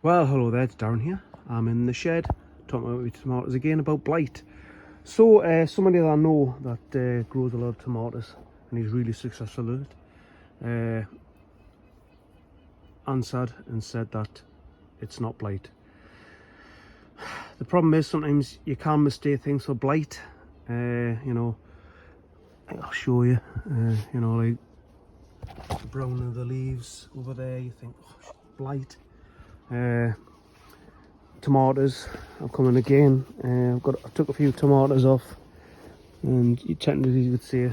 Well, hello there, it's Darren here. I'm in the shed talking about my tomatoes again about blight. So, somebody that I know that grows a lot of tomatoes and he's really successful at it, answered and said that it's not blight. The problem is sometimes you can mistake things for blight. I'll show you. Like the brown of the leaves over there, you think, oh, blight. Tomatoes are coming again. I took a few tomatoes off, and you technically would say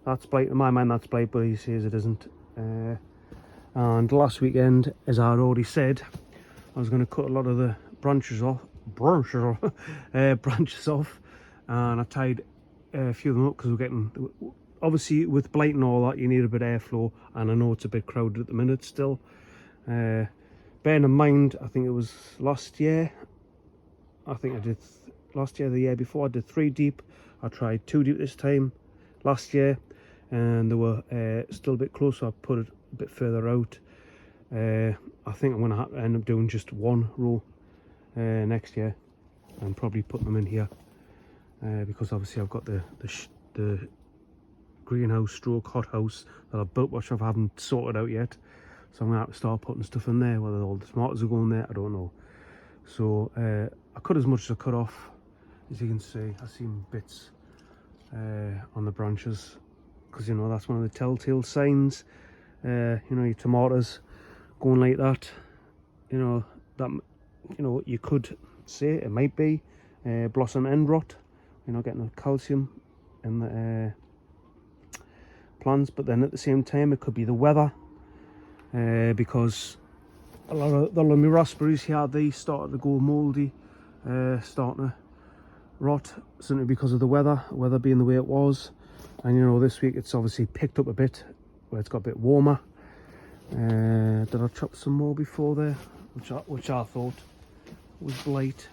that's blight. In my mind, that's blight, but he says it isn't. And last weekend, as I had already said, I was going to cut a lot of the branches off, and I tied a few of them up because we're getting, obviously with blight and all that, you need a bit of airflow, and I know it's a bit crowded at the minute still. Bearing in mind, I think it was last year, the year before, I did 3 deep. I tried 2 deep this time last year, and they were still a bit close, so I put it a bit further out. I think I'm going to end up doing just 1 row next year and probably putting them in here because obviously I've got the greenhouse stroke hothouse that I've built, which I haven't sorted out yet. So I'm going to have to start putting stuff in there. Whether all the tomatoes are going there, I don't know. So I cut as much as I cut off. As you can see, I've seen bits on the branches, because that's one of the telltale signs. Your tomatoes going like that. You could say it might be blossom end rot. You're not getting the calcium in the plants, but then at the same time it could be the weather. Because a lot of my raspberries here, they started to go mouldy, starting to rot, simply because of the weather being the way it was. And this week it's obviously picked up a bit, where it's got a bit warmer. Did I chop some more before there, which I thought was blight?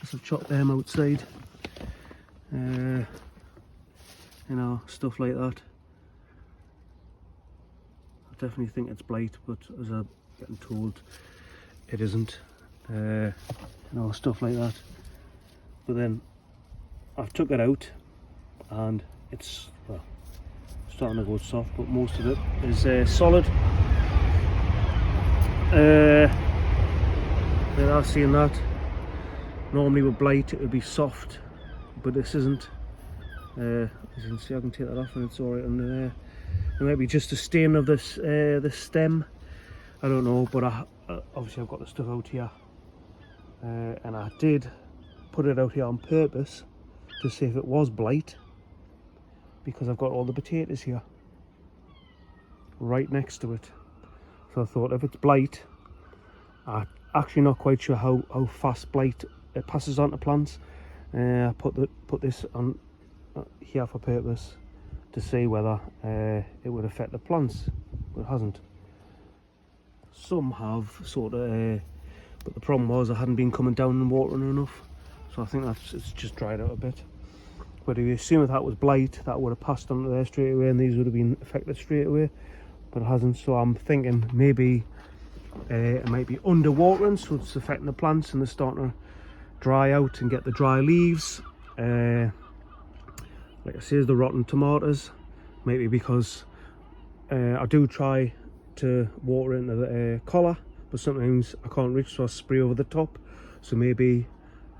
So I've chopped them outside, stuff like that. Definitely think it's blight, but as I'm getting told, it isn't. Stuff like that. But then I've took it out, and it's starting to go soft, but most of it is solid. There are seeing that. Normally with blight it would be soft, but this isn't. As you can see, I can take that off and it's alright under there. There might be just a stain of this stem, I don't know, but obviously I've got the stuff out here, and I did put it out here on purpose to see if it was blight, because I've got all the potatoes here right next to it. So I thought, if it's blight, I'm actually not quite sure how fast blight it passes on to plants. I put this on here for purpose to see whether it would affect the plants, but it hasn't. Some have sort of, but the problem was I hadn't been coming down and watering enough, so I think it's just dried out a bit. But if you assume if that was blight, that would have passed on to there straight away, and these would have been affected straight away, but it hasn't. So I'm thinking maybe it might be under watering, so it's affecting the plants and they're starting to dry out and get the dry leaves. Like I say, the rotten tomatoes, maybe because I do try to water into the collar, but sometimes I can't reach, so I spray over the top. So maybe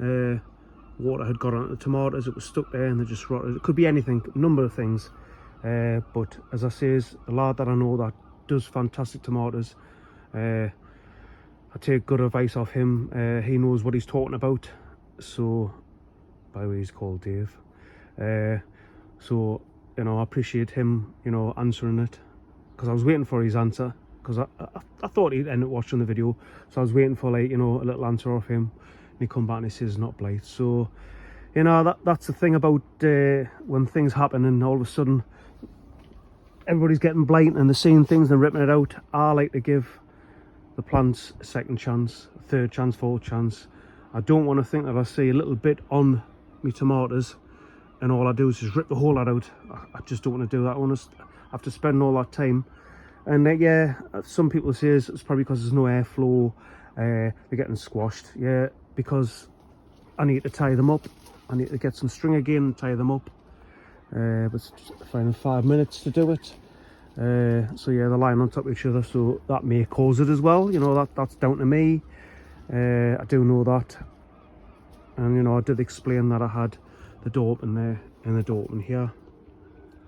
water had got onto the tomatoes, it was stuck there and they just rotted. It could be anything, a number of things. But as I say, is a lad that I know that does fantastic tomatoes. I take good advice off him. He knows what he's talking about. So, by the way, he's called Dave. So I appreciate him answering it, because I was waiting for his answer, because I thought he'd end up watching the video, so I was waiting for a little answer off him, and he come back and he says it's not blight. So that's the thing about when things happen and all of a sudden everybody's getting blight and they're seeing things and ripping it out. I like to give the plants a second chance, a third chance, fourth chance. I don't want to think that I see a little bit on my tomatoes and all I do is just rip the whole lot out. I just don't want to do that. I have to spend all that time And yeah, some people say it's probably because there's no airflow, they're getting squashed. Yeah, because I need to tie them up. I need to get some string again and tie them up. But it's finding 5 minutes to do it. So yeah, they're lying on top of each other, so that may cause it as well. You know, that's down to me. I do know that. And you know, I did explain that I had the door open there and the door open here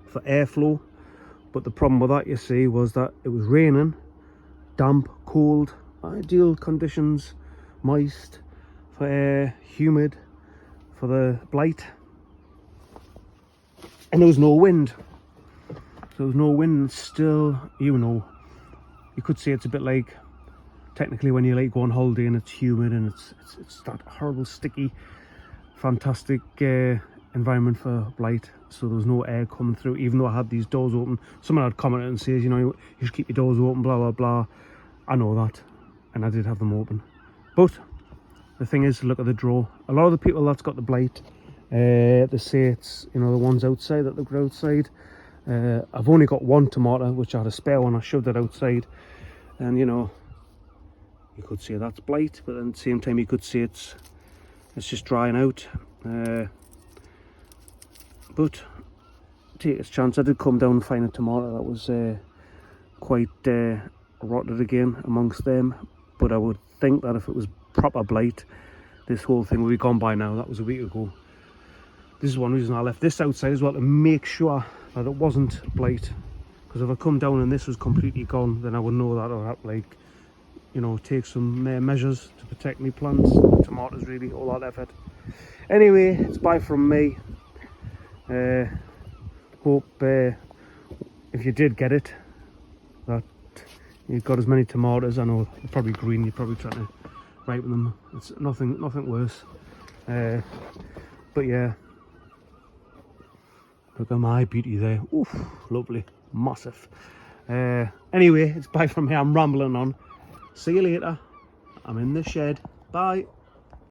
for airflow. But the problem with that, you see, was that it was raining, damp, cold, ideal conditions, moist for air, humid for the blight. And there was no wind. So there was no wind, and still, you know, you could say it's a bit like, technically when you like go on holiday and it's humid and it's that horrible, sticky, fantastic environment for blight. So there was no air coming through, even though I had these doors open. Someone had commented and says, you know, you should keep your doors open, blah blah blah. I know that, and I did have them open. But the thing is, look at the draw. A lot of the people that's got the blight, they say it's, you know, the ones outside that look outside. I've only got one tomato, which I had a spare one. I shoved it outside, and you know, you could say that's blight, but at the same time you could say it's just drying out. But take its chance. I did come down and find a tomato that was quite rotted again amongst them, but I would think that if it was proper blight, this whole thing would be gone by now. That was a week ago. This is one reason I left this outside as well, to make sure that it wasn't blight, because if I come down and this was completely gone, then I would know that, or like, you know, take some measures to protect my plants, tomatoes, really, all that effort. Anyway, it's bye from me. Hope if you did get it, that you got as many tomatoes. I know they're probably green, you're probably trying to ripen them. It's nothing worse. But yeah, look at my beauty there. Oof, lovely, massive. Anyway, it's bye from here. I'm rambling on. See you later. I'm in the shed. Bye.